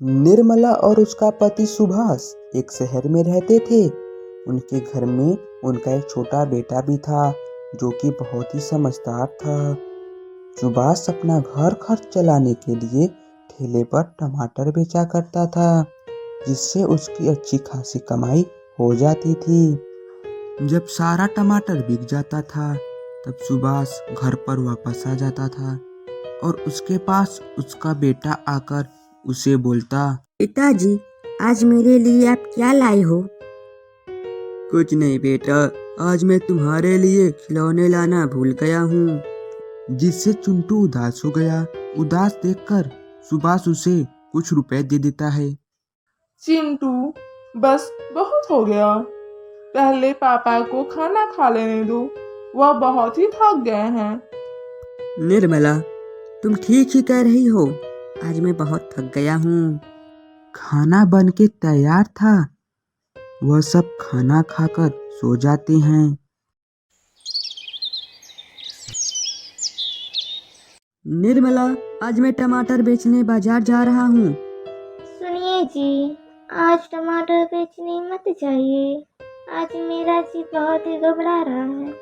निर्मला और उसका पति सुभाष एक शहर में रहते थे। उनके घर में उनका एक छोटा बेटा भी था जो कि बहुत ही समझदार था। सुभाष अपना घर खर्च चलाने के लिए ठेले पर टमाटर बेचा करता था, जिससे उसकी अच्छी खासी कमाई हो जाती थी। जब सारा टमाटर बिक जाता था तब सुभाष घर पर वापस आ जाता था और उसके पास उसका बेटा आकर उसे बोलता, पिताजी, आज मेरे लिए आप क्या लाए हो? कुछ नहीं बेटा, आज मैं तुम्हारे लिए खिलौने लाना भूल गया हूँ। जिससे चिंटू उदास हो गया। उदास देखकर सुभाष उसे कुछ रुपए दे देता है। चिंटू, बस बहुत हो गया। पहले पापा को खाना खा लेने दो, वह बहुत ही थक गए हैं। निर्मला, तुम ठीक ही कह रही हो। आज मैं बहुत थक गया हूँ। खाना बन के तैयार था। वह सब खाना खाकर सो जाते हैं। निर्मला, आज मैं टमाटर बेचने बाजार जा रहा हूँ। सुनिए जी, आज टमाटर बेचने मत जाइए। आज मेरा जी बहुत ही घबरा रहा है।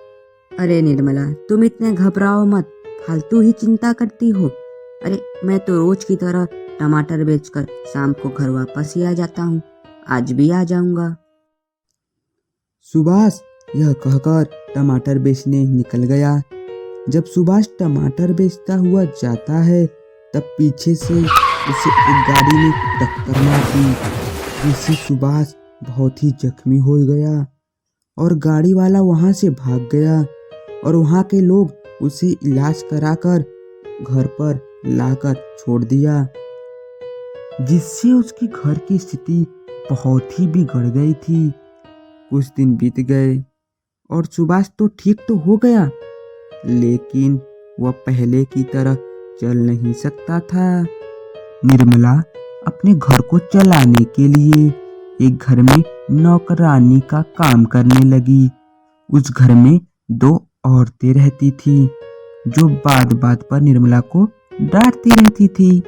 अरे निर्मला, तुम इतने घबराओ मत, फालतू ही चिंता करती हो। अरे मैं तो रोज की तरह टमाटर बेचकर शाम को घर वापस ही आ जाता हूँ। आज भी आ जाऊंगा। सुभाष यह कहकर टमाटर बेचने निकल गया। जब सुभाष टमाटर बेचता हुआ जाता है तब पीछे से उसे एक गाड़ी ने टक्कर मार दी, जिससे सुभाष बहुत ही जख्मी हो गया और गाड़ी वाला वहां से भाग गया और वहां के लोग उसे इलाज कराकर घर पर लाकर छोड़ दिया, जिससे उसकी घर की स्थिति बहुत ही बिगड़ गई थी। कुछ दिन बीत गए और सुभाष तो ठीक तो हो गया, लेकिन वह पहले की तरह चल नहीं सकता था। निर्मला अपने घर को चलाने के लिए एक घर में नौकरानी का काम करने लगी। उस घर में 2 औरतें रहती थी जो बात बात पर निर्मला को डांटती रहती थी।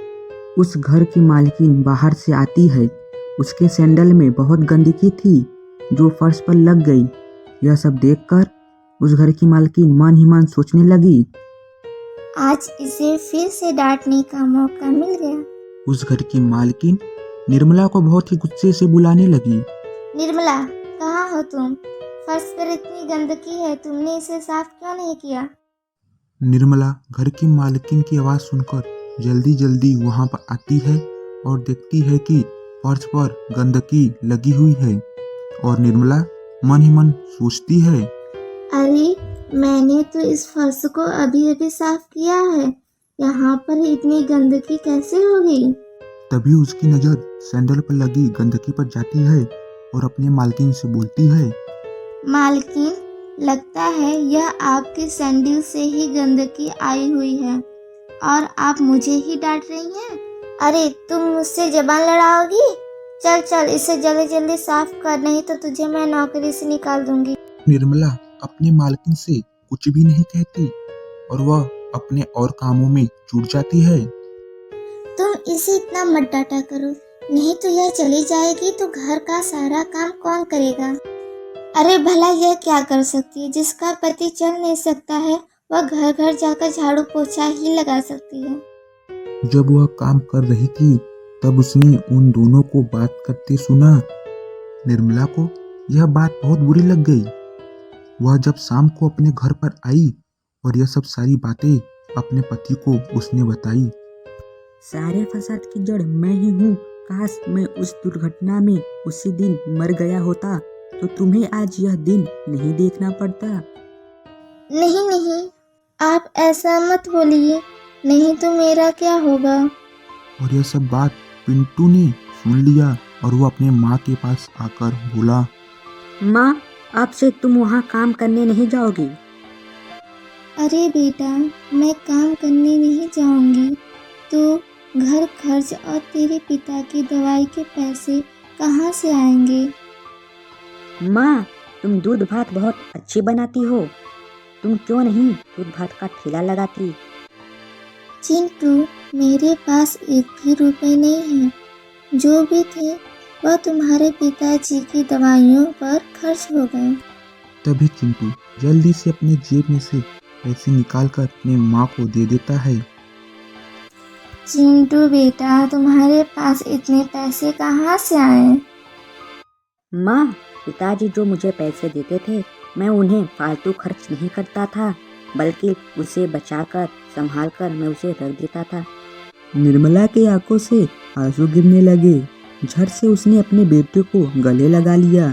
उस घर की मालकिन बाहर से आती है। उसके सैंडल में बहुत गंदगी थी जो फर्श पर लग गई। यह सब देखकर उस घर की मालकिन मन ही मन सोचने लगी, आज इसे फिर से डांटने का मौका मिल गया। उस घर की मालकिन निर्मला को बहुत ही गुस्से से बुलाने लगी। निर्मला, कहाँ हो तुम? फर्श पर इतनी गंदगी है, तुमने इसे साफ क्यों नहीं किया? निर्मला घर की मालकिन की आवाज़ सुनकर जल्दी जल्दी वहां पर आती है और देखती है कि फर्श पर गंदगी लगी हुई है और निर्मला मन ही मन सोचती है, अरे, मैंने तो इस फर्श को अभी अभी साफ किया है, यहाँ पर इतनी गंदगी कैसे हो गई? तभी उसकी नज़र सैंडल पर लगी गंदगी पर जाती है और अपने मालकिन से बोलती है, मालकिन, लगता है यह आपके सैंडल से ही गंदगी आई हुई है और आप मुझे ही डांट रही हैं। अरे, तुम मुझसे जबान लड़ाओगी? चल चल, इसे जल्दी जल्दी साफ कर, नहीं तो तुझे मैं नौकरी से निकाल दूंगी। निर्मला अपने मालकिन से कुछ भी नहीं कहती और वह अपने और कामों में जुट जाती है। तुम इसे इतना मत डांटा करो, नहीं तो यह चली जाएगी तो घर का सारा काम कौन करेगा? अरे भला यह क्या कर सकती है? जिसका पति चल नहीं सकता है वह घर घर जाकर झाड़ू पोछा ही लगा सकती है। जब वह काम कर रही थी तब उसने उन दोनों को बात करते सुना। निर्मला को यह बात बहुत बुरी लग गई। वह जब शाम को अपने घर पर आई और यह सब सारी बातें अपने पति को उसने बताई। सारे फसाद की जड़ मैं ही हूँ। काश मैं उस दुर्घटना में उसी दिन मर गया होता तो तुम्हें आज यह दिन नहीं देखना पड़ता। नहीं नहीं, आप ऐसा मत बोलिए, नहीं तो मेरा क्या होगा? और यह सब बात पिंटू ने सुन लिया और वो अपने माँ के पास आकर बोला, माँ, आपसे तुम वहाँ काम करने नहीं जाओगी? अरे बेटा, मैं काम करने नहीं जाऊंगी तो घर खर्च और तेरे पिता की दवाई के पैसे कहाँ से आएंगे? माँ, तुम दूध भात बहुत अच्छी बनाती हो। तुम क्यों नहीं दूध भात का ठेला लगाती? चिंटू, मेरे पास एक भी रुपए नहीं है। जो भी थे वह तुम्हारे पिताजी की दवाइयों पर खर्च हो गए। तभी चिंटू जल्दी से अपने जेब में से पैसे निकालकर अपने माँ को दे देता है। चिंटू बेटा, तुम्हारे पास इतने पैसे कहाँ से आए? माँ, पिताजी जो मुझे पैसे देते थे मैं उन्हें फालतू खर्च नहीं करता था, बल्कि उसे बचाकर संभाल कर मैं उसे रख देता था। निर्मला की आंखों से आंसू गिरने लगे। झट से उसने अपने बेटे को गले लगा लिया।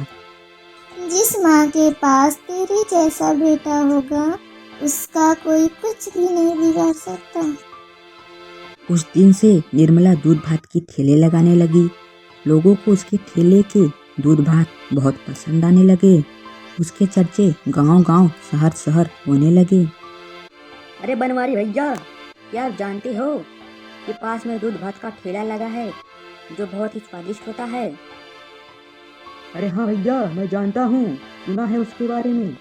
जिस माँ के पास तेरे जैसा बेटा होगा उसका कोई कुछ भी नहीं बिगाड़ सकता। उस दिन से निर्मला दूध भात की ठेले लगाने लगी। लोगों को उसके ठेले के दूध भात बहुत पसंद आने लगे। उसके चर्चे गांव-गांव, शहर-शहर होने लगे। अरे बनवारी भैया, क्या आप जानते हो कि पास में दूध भात का ठेला लगा है जो बहुत ही स्वादिष्ट होता है? अरे हाँ भैया, मैं जानता हूँ, सुना है उसके बारे में।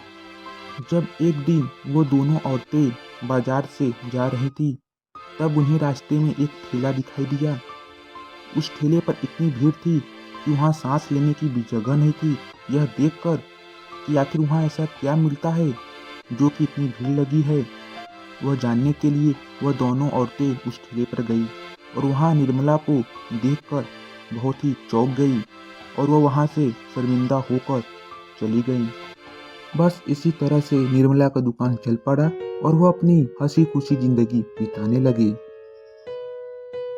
जब एक दिन वो दोनों औरतें बाजार से जा रही थी तब उन्हें रास्ते में एक ठेला दिखाई दिया। उस ठेले पर इतनी भीड़ थी कि वहाँ सांस लेने की भी जगह नहीं थी। यह देखकर कि आखिर वहाँ ऐसा क्या मिलता है जो कि इतनी भीड़ लगी है, वह जानने के लिए वह दोनों औरतें उस ठेले पर गई और वहाँ निर्मला को देखकर बहुत ही चौंक गई और वह वहाँ से शर्मिंदा होकर चली गई। बस इसी तरह से निर्मला का दुकान चल पड़ा और वह अपनी हंसी खुशी जिंदगी बिताने लगी।